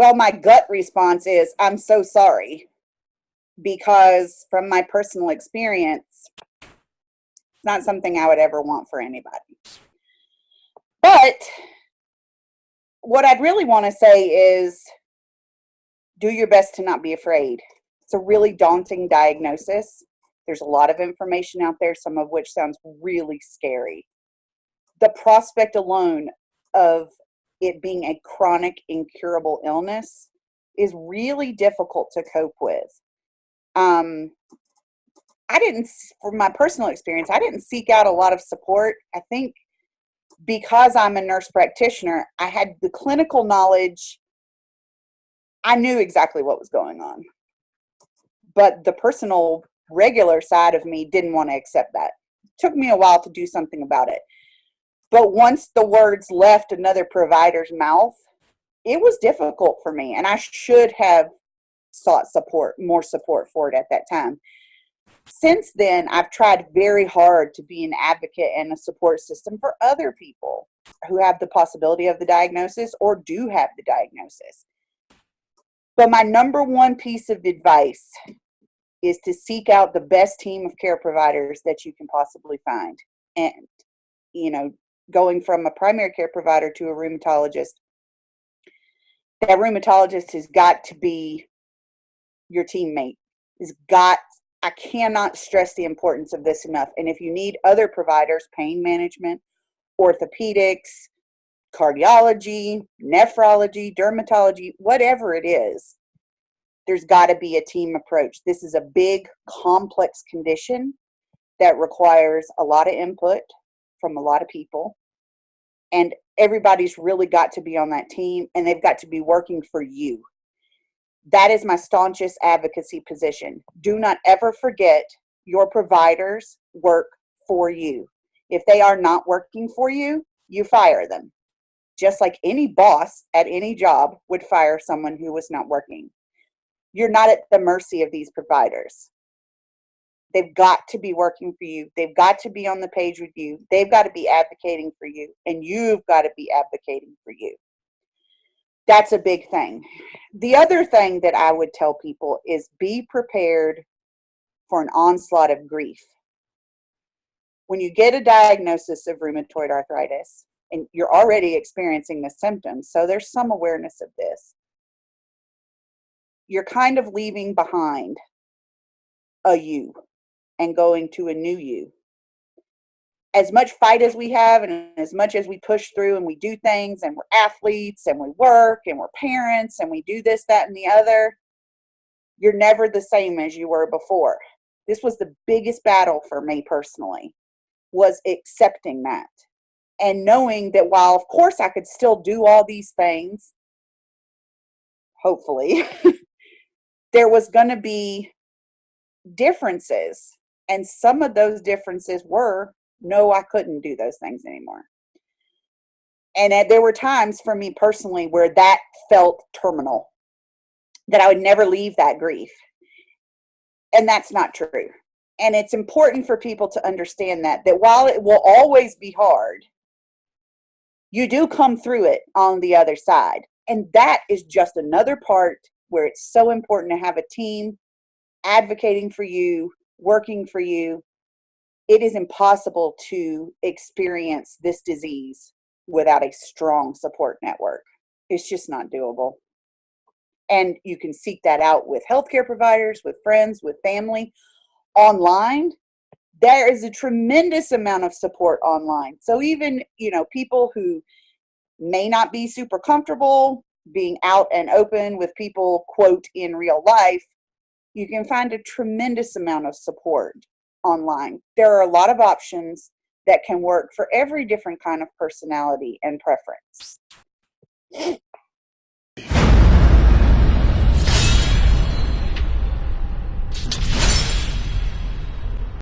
Well, my gut response is, I'm so sorry, because from my personal experience, it's not something I would ever want for anybody. But what I'd really want to say is, do your best to not be afraid. It's a really daunting diagnosis. There's a lot of information out there, some of which sounds really scary. The prospect alone of it being a chronic, incurable illness is really difficult to cope with. From my personal experience, I didn't seek out a lot of support. I think because I'm a nurse practitioner, I had the clinical knowledge. I knew exactly what was going on. But the personal, regular side of me didn't want to accept that. It took me a while to do something about it. But once the words left another provider's mouth, it was difficult for me. And I should have sought more support for it at that time. Since then, I've tried very hard to be an advocate and a support system for other people who have the possibility of the diagnosis or do have the diagnosis. But my number one piece of advice is to seek out the best team of care providers that you can possibly find. And, going from a primary care provider to a rheumatologist, that rheumatologist has got to be your teammate. I cannot stress the importance of this enough. And if you need other providers, pain management, orthopedics, cardiology, nephrology, dermatology, whatever it is, there's got to be a team approach. This is a big, complex condition that requires a lot of input from a lot of people. And everybody's really got to be on that team, and they've got to be working for you. That is my staunchest advocacy position. Do not ever forget your providers work for you. If they are not working for you, you fire them. Just like any boss at any job would fire someone who was not working. You're not at the mercy of these providers. They've got to be working for you. They've got to be on the page with you. They've got to be advocating for you, and you've got to be advocating for you. That's a big thing. The other thing that I would tell people is be prepared for an onslaught of grief. When you get a diagnosis of rheumatoid arthritis, and you're already experiencing the symptoms, so there's some awareness of this, you're kind of leaving behind a you and going to a new you. As much fight as we have, and as much as we push through and we do things, and we're athletes and we work and we're parents and we do this, that, and the other, you're never the same as you were before. This was the biggest battle for me personally, was accepting that. And knowing that while, of course, I could still do all these things, hopefully, there was going to be differences. And some of those differences were, no, I couldn't do those things anymore. And there were times for me personally where that felt terminal, that I would never leave that grief. And that's not true. And it's important for people to understand that while it will always be hard, you do come through it on the other side. And that is just another part where it's so important to have a team advocating for you, working for you. It is impossible to experience this disease without a strong support network. It's just not doable. And you can seek that out with healthcare providers, with friends, with family. Online, there is a tremendous amount of support online. So even, people who may not be super comfortable being out and open with people, quote, in real life, you can find a tremendous amount of support online. There are a lot of options that can work for every different kind of personality and preference.